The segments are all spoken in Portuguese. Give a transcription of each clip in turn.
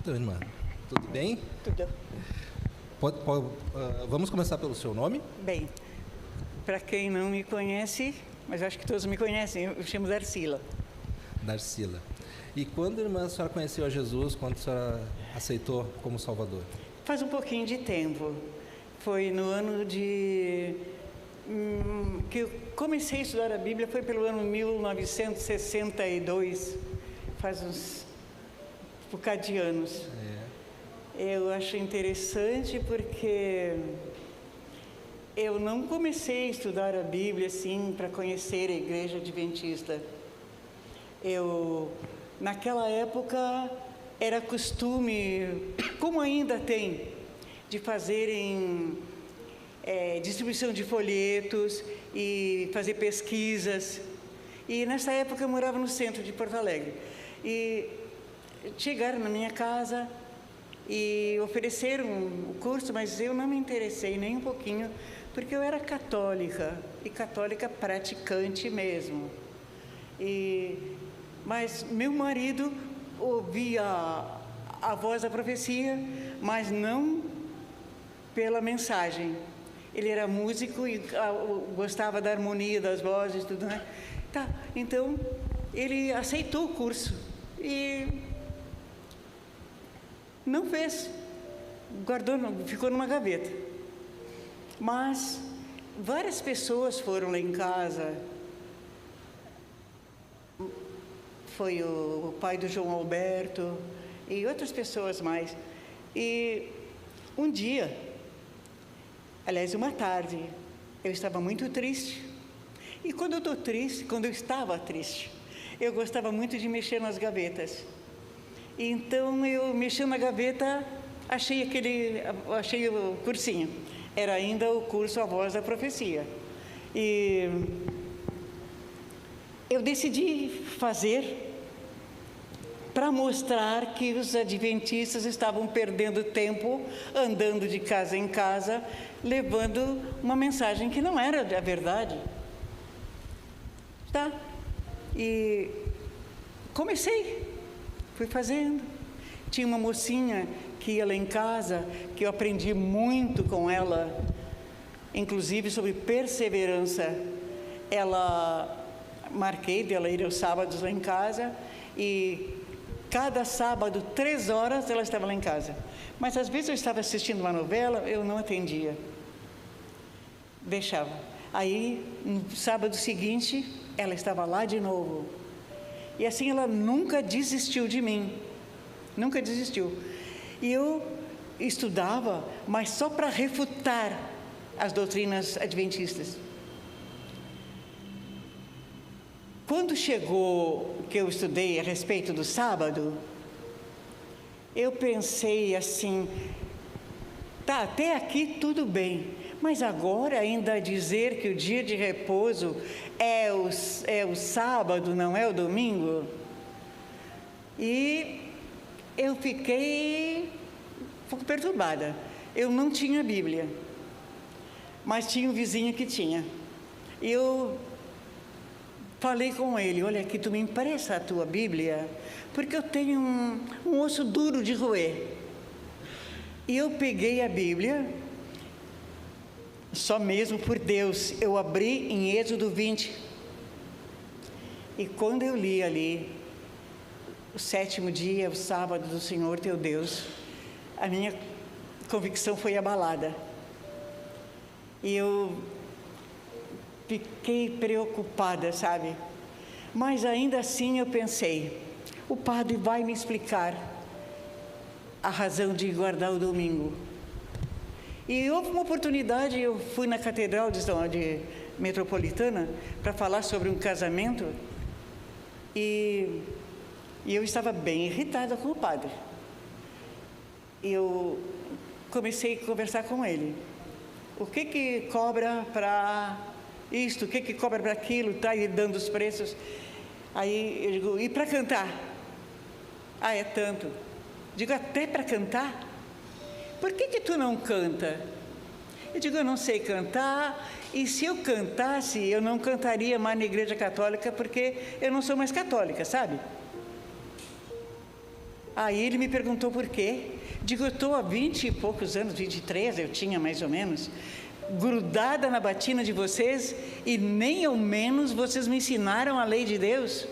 Então, irmã, tudo bem? Tudo Vamos começar pelo seu nome? bem. Para quem não me conhece, mas acho que todos me conhecem, eu chamo Darcila. Darcila. E quando, irmã, a senhora conheceu a Jesus, quando a senhora aceitou como Salvador? Faz um pouquinho de tempo. Foi no ano de... que eu comecei a estudar a Bíblia, foi pelo ano 1962. Faz uns bocado de anos. Eu acho interessante porque eu não comecei a estudar a Bíblia assim para conhecer a Igreja Adventista. Naquela época, era costume, como ainda tem, de fazerem distribuição de folhetos e fazer pesquisas. E nessa época eu morava no centro de Porto Alegre. E chegaram na minha casa e ofereceram o curso, mas eu não me interessei nem um pouquinho, porque eu era católica, e católica praticante mesmo. Mas meu marido ouvia a voz da profecia, mas não pela mensagem. Ele era músico e gostava da harmonia das vozes, tudo, né? Tá, então ele aceitou o curso e não fez, guardou, ficou numa gaveta. Mas várias pessoas foram lá em casa. Foi o pai do João Alberto e outras pessoas mais. E um dia, aliás, uma tarde, eu estava muito triste. E quando eu estou triste, quando eu estava triste, eu gostava muito de mexer nas gavetas. Então, eu mexendo na gaveta, achei o cursinho. Era ainda o curso A Voz da Profecia. E eu decidi fazer para mostrar que os adventistas estavam perdendo tempo, andando de casa em casa, levando uma mensagem que não era a verdade. Tá? E comecei. Fui fazendo. Tinha uma mocinha que ia lá em casa, que eu aprendi muito com ela, inclusive sobre perseverança. Marquei dela ir aos sábados lá em casa, e cada sábado, 3 horas, ela estava lá em casa. Mas às vezes eu estava assistindo uma novela, eu não atendia. Deixava. Aí, no sábado seguinte, ela estava lá de novo. E assim ela nunca desistiu de mim. Nunca desistiu. E eu estudava, mas só para refutar as doutrinas adventistas. Quando chegou o que eu estudei a respeito do sábado, eu pensei assim, tá, até aqui tudo bem, mas agora ainda dizer que o dia de repouso é o sábado, não é o domingo? E eu fiquei um pouco perturbada. Eu não tinha Bíblia, mas tinha um vizinho que tinha. E eu falei com ele, olha aqui, tu me empresta a tua Bíblia, porque eu tenho um osso duro de roer. E eu peguei a Bíblia, só mesmo por Deus, eu abri em Êxodo 20. E quando eu li ali, o 7º dia, o sábado do Senhor teu Deus, a minha convicção foi abalada. E eu fiquei preocupada, sabe? Mas ainda assim eu pensei, o padre vai me explicar a razão de guardar o domingo. E houve uma oportunidade, eu fui na Catedral de Metropolitana para falar sobre um casamento, e eu estava bem irritada com o padre. Eu comecei a conversar com ele. O que cobra para isto, o que cobra para aquilo, tá? E dando os preços. Aí eu digo, e para cantar? Ah, é tanto. Digo, até para cantar? Por que tu não canta? Eu digo, eu não sei cantar, e se eu cantasse, eu não cantaria mais na Igreja Católica, porque eu não sou mais católica, sabe? Aí ele me perguntou por quê. Digo, eu estou há 20 e poucos anos, 23 eu tinha mais ou menos, grudada na batina de vocês e nem ao menos vocês me ensinaram a lei de Deus.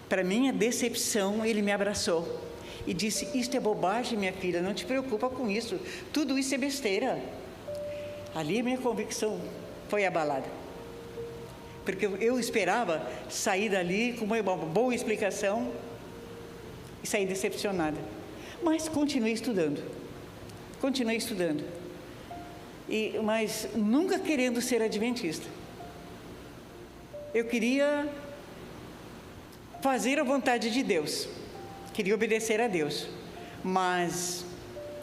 Para minha decepção, ele me abraçou e disse, isto é bobagem, minha filha, não te preocupa com isso, tudo isso é besteira. Ali a minha convicção foi abalada, porque eu esperava sair dali com uma boa explicação e sair decepcionada. Mas continuei estudando, mas nunca querendo ser adventista. Eu queria fazer a vontade de Deus, queria obedecer a Deus, mas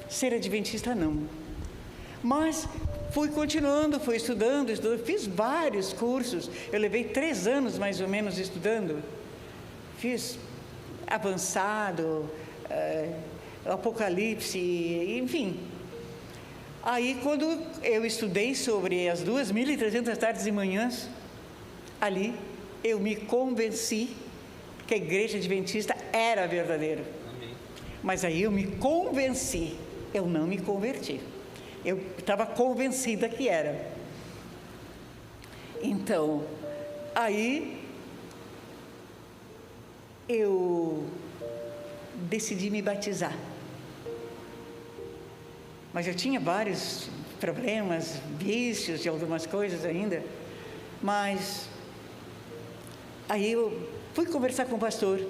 ser adventista não. Mas fui continuando, fui estudando, fiz vários cursos, eu levei 3 anos mais ou menos estudando, fiz avançado, Apocalipse, enfim. Aí quando eu estudei sobre as 2.300 tardes e manhãs, ali eu me convenci que a igreja adventista era verdadeira. Amém. Mas aí eu me convenci, eu não me converti. Eu estava convencida que era. Então, aí eu decidi me batizar. Mas eu tinha vários problemas, vícios de algumas coisas ainda. Mas aí eu fui conversar com o pastor.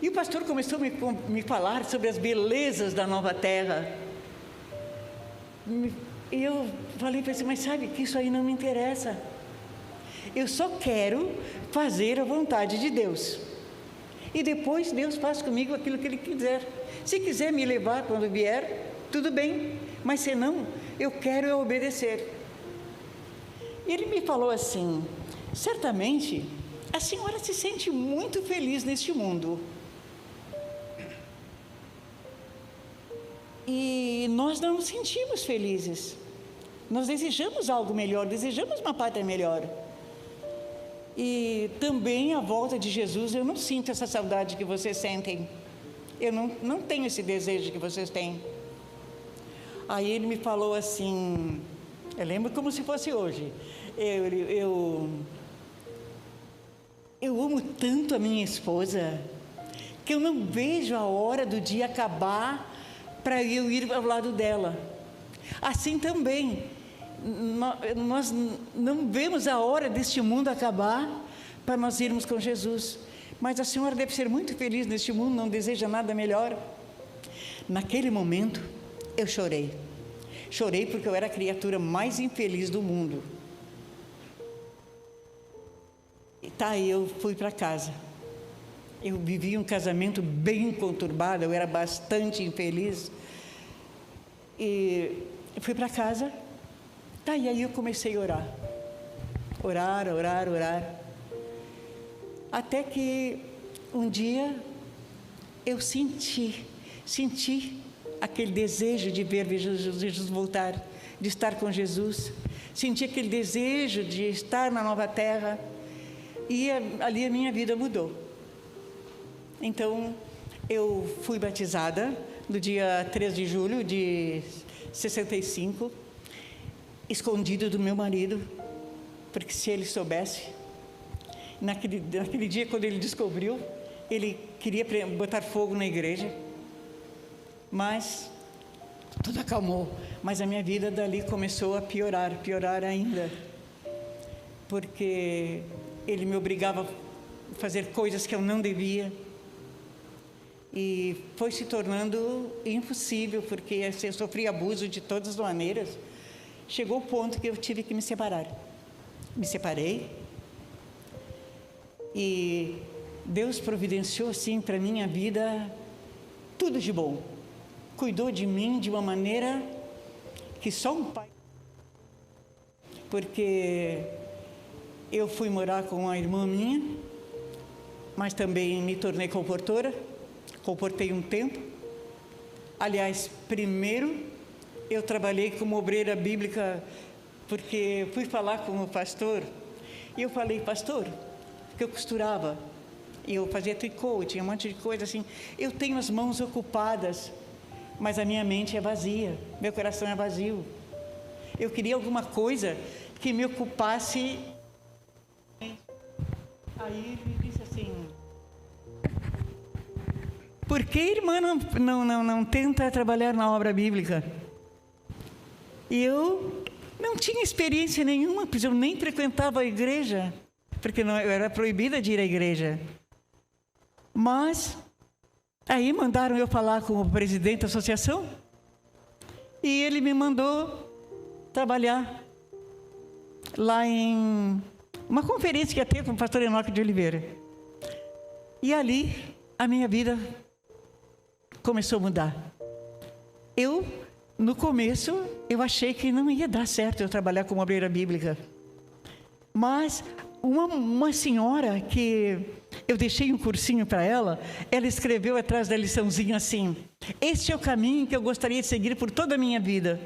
E o pastor começou a me falar sobre as belezas da nova terra. E eu falei para ele, mas sabe que isso aí não me interessa. Eu só quero fazer a vontade de Deus. E depois Deus faz comigo aquilo que Ele quiser. Se quiser me levar quando vier, tudo bem. Mas se não, eu quero obedecer. E ele me falou assim, certamente a senhora se sente muito feliz neste mundo. E nós não nos sentimos felizes. Nós desejamos algo melhor, desejamos uma pátria melhor. E também a volta de Jesus, eu não sinto essa saudade que vocês sentem. Eu não tenho esse desejo que vocês têm. Aí ele me falou assim, eu lembro como se fosse hoje. Eu amo tanto a minha esposa que eu não vejo a hora do dia acabar para eu ir ao lado dela. Assim também, nós não vemos a hora deste mundo acabar para nós irmos com Jesus. Mas a senhora deve ser muito feliz neste mundo, não deseja nada melhor. Naquele momento, eu chorei. Chorei porque eu era a criatura mais infeliz do mundo. E eu fui para casa. Eu vivi um casamento bem conturbado, eu era bastante infeliz. E fui para casa. E aí eu comecei a orar. Orar. Até que um dia eu senti aquele desejo de ver Jesus voltar, de estar com Jesus. Senti aquele desejo de estar na nova terra. E ali a minha vida mudou. Então, eu fui batizada no dia 3 de julho de 65, escondido do meu marido, porque se ele soubesse, naquele dia quando ele descobriu, ele queria botar fogo na igreja, mas tudo acalmou. Mas a minha vida dali começou a piorar ainda, porque ele me obrigava a fazer coisas que eu não devia. E foi se tornando impossível, porque eu sofri abuso de todas as maneiras. Chegou o ponto que eu tive que me separar. Me separei. E Deus providenciou, assim, para a minha vida, tudo de bom. Cuidou de mim de uma maneira que só um pai. Porque eu fui morar com uma irmã minha, mas também me tornei comportora. Comportei um tempo. Aliás, primeiro eu trabalhei como obreira bíblica, porque fui falar com o pastor, e eu falei, pastor, que eu costurava, E eu fazia tricô, tinha um monte de coisa assim. Eu tenho as mãos ocupadas, mas a minha mente é vazia, meu coração é vazio. Eu queria alguma coisa que me ocupasse. Aí ele disse assim: por que a irmã não tenta trabalhar na obra bíblica? E eu não tinha experiência nenhuma, pois eu nem frequentava a igreja, porque eu era proibida de ir à igreja. Mas aí mandaram eu falar com o presidente da associação, e ele me mandou trabalhar lá em uma conferência que ia ter com o pastor Enoque de Oliveira. E ali a minha vida começou a mudar. No começo, eu achei que não ia dar certo eu trabalhar como obreira bíblica. Mas uma senhora que eu deixei um cursinho para ela escreveu atrás da liçãozinha assim: este é o caminho que eu gostaria de seguir por toda a minha vida.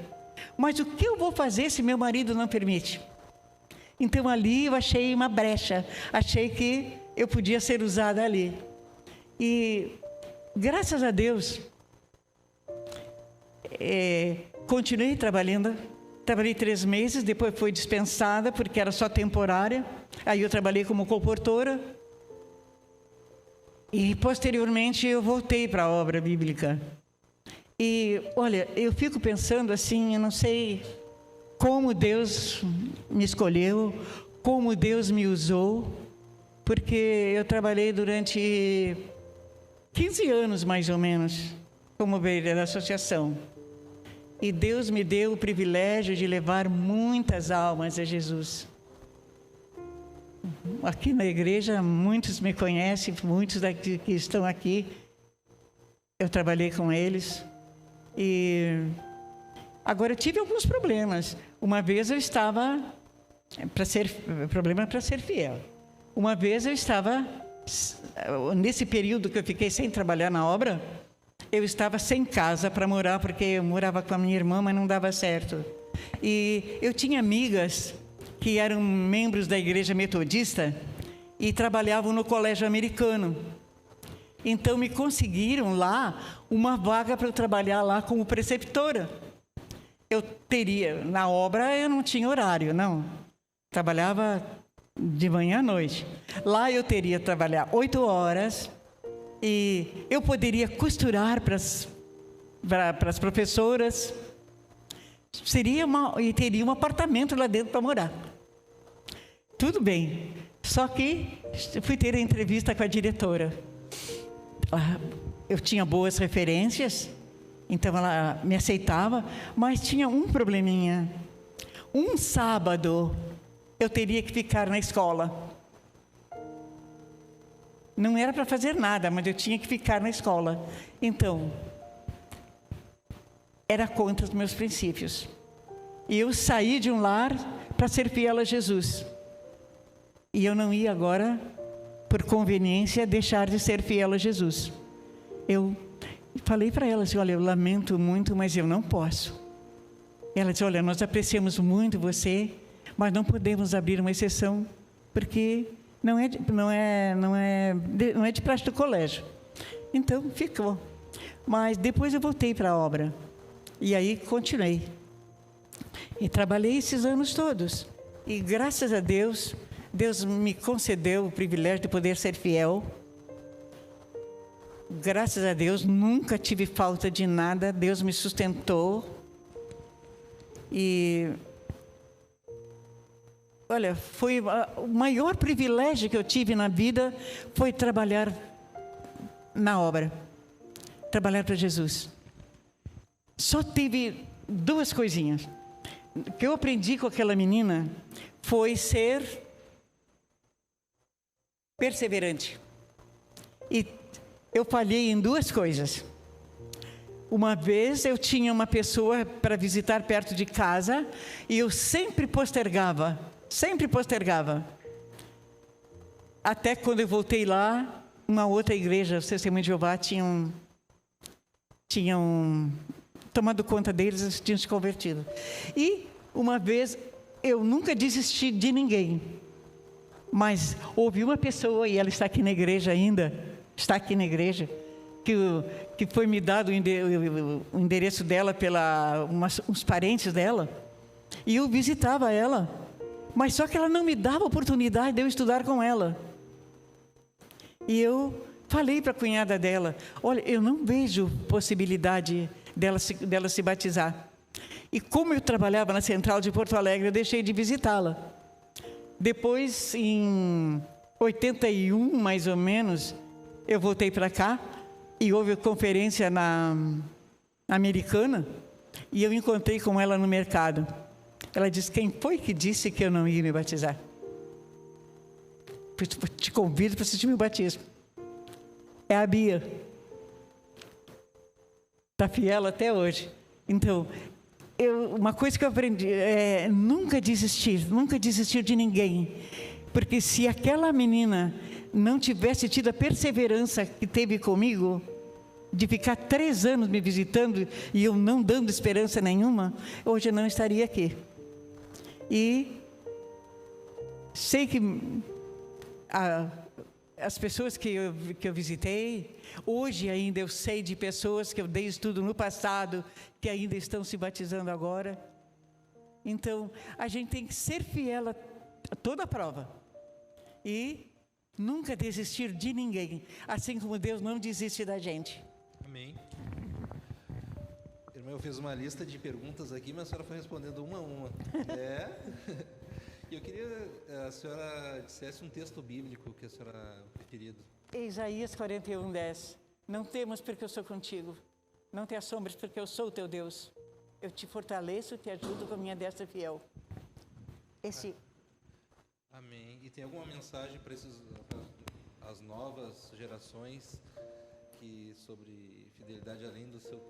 Mas o que eu vou fazer se meu marido não permite? Então ali eu achei uma brecha, achei que eu podia ser usada ali. E graças a Deus, continuei trabalhando. Trabalhei 3 meses, depois fui dispensada porque era só temporária. Aí eu trabalhei como comportora. E posteriormente eu voltei para a obra bíblica. E olha, eu fico pensando assim, eu não sei como Deus me escolheu, como Deus me usou, porque eu trabalhei durante 15 anos mais ou menos como obreira da associação. E Deus me deu o privilégio de levar muitas almas a Jesus. Aqui na igreja, muitos me conhecem, muitos daqui que estão aqui, eu trabalhei com eles. E agora eu tive alguns problemas. Uma vez eu estava, problema para ser fiel. Uma vez eu estava, nesse período que eu fiquei sem trabalhar na obra, eu estava sem casa para morar, porque eu morava com a minha irmã, mas não dava certo. E eu tinha amigas que eram membros da igreja metodista e trabalhavam no colégio americano. Então me conseguiram lá uma vaga para eu trabalhar lá como preceptora. Eu teria, na obra eu não tinha horário, não. Trabalhava de manhã à noite. Lá eu teria que trabalhar 8 horas e eu poderia costurar para as professoras. E teria um apartamento lá dentro para morar. Tudo bem. Só que fui ter a entrevista com a diretora. Eu tinha boas referências, então ela me aceitava, mas tinha um probleminha. Um sábado eu teria que ficar na escola. Não era para fazer nada, mas eu tinha que ficar na escola. Então, era contra os meus princípios. E eu saí de um lar para ser fiel a Jesus. E eu não ia agora, por conveniência, deixar de ser fiel a Jesus. Eu falei para ela assim: olha, eu lamento muito, mas eu não posso. Ela disse: olha, nós apreciamos muito você, mas não podemos abrir uma exceção, porque não é de praxe do colégio. Então, ficou. Mas depois eu voltei para a obra. E aí continuei. E trabalhei esses anos todos. E graças a Deus, Deus me concedeu o privilégio de poder ser fiel. Graças a Deus, nunca tive falta de nada. Deus me sustentou. E olha, foi o maior privilégio que eu tive na vida, foi trabalhar na obra, trabalhar para Jesus. Só teve 2 coisinhas. O que eu aprendi com aquela menina foi ser perseverante. E eu falhei em 2 coisas. Uma vez eu tinha uma pessoa para visitar perto de casa e eu sempre postergava. Até quando eu voltei lá, uma outra igreja, os Testemunhos de Jeová, tinham tomado conta deles, eles tinham se convertido. E uma vez, eu nunca desisti de ninguém. Mas houve uma pessoa, e ela está aqui na igreja ainda, está aqui na igreja, que foi me dado o endereço dela pela uns parentes dela, e eu visitava ela, mas só que ela não me dava oportunidade de eu estudar com ela. E eu falei para a cunhada dela: olha, eu não vejo possibilidade dela se batizar. E como eu trabalhava na Central de Porto Alegre, eu deixei de visitá-la. Depois, em 81, mais ou menos, eu voltei para cá e houve conferência na Americana e eu encontrei com ela no mercado. Ela disse: quem foi que disse que eu não ia me batizar? Te convido para assistir meu batismo. É a Bia. Está fiel até hoje. Então, uma coisa que eu aprendi é nunca desistir de ninguém. Porque se aquela menina não tivesse tido a perseverança que teve comigo, de ficar 3 anos me visitando e eu não dando esperança nenhuma, hoje eu não estaria aqui. E sei que as pessoas que eu visitei, hoje ainda eu sei de pessoas que eu dei estudo no passado, que ainda estão se batizando agora. Então, a gente tem que ser fiel a toda a prova. E nunca desistir de ninguém, assim como Deus não desiste da gente. Amém. Irmã, eu fiz uma lista de perguntas aqui, mas a senhora foi respondendo uma a uma. E eu queria que a senhora dissesse um texto bíblico que a senhora querido. Isaías 41:10. Não temas, porque eu sou contigo. Não te assombres, porque eu sou o teu Deus. Eu te fortaleço, te ajudo com a minha destra fiel. Amém. E tem alguma mensagem para as novas gerações sobre fidelidade, além do seu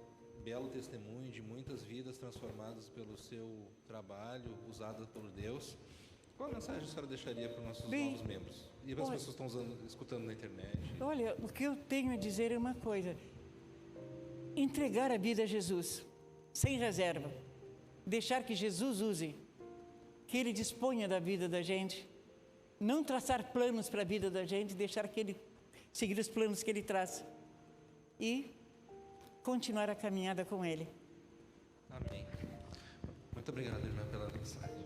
belo testemunho de muitas vidas transformadas pelo seu trabalho, usado por Deus? Qual a mensagem a senhora deixaria para os nossos novos membros? E para as pessoas que estão escutando na internet? Olha, o que eu tenho a dizer é uma coisa: entregar a vida a Jesus, sem reserva. Deixar que Jesus use, que Ele disponha da vida da gente. Não traçar planos para a vida da gente, deixar que Ele seguir os planos que Ele traz. E continuar a caminhada com Ele. Amém. Muito obrigado, irmã, pela mensagem.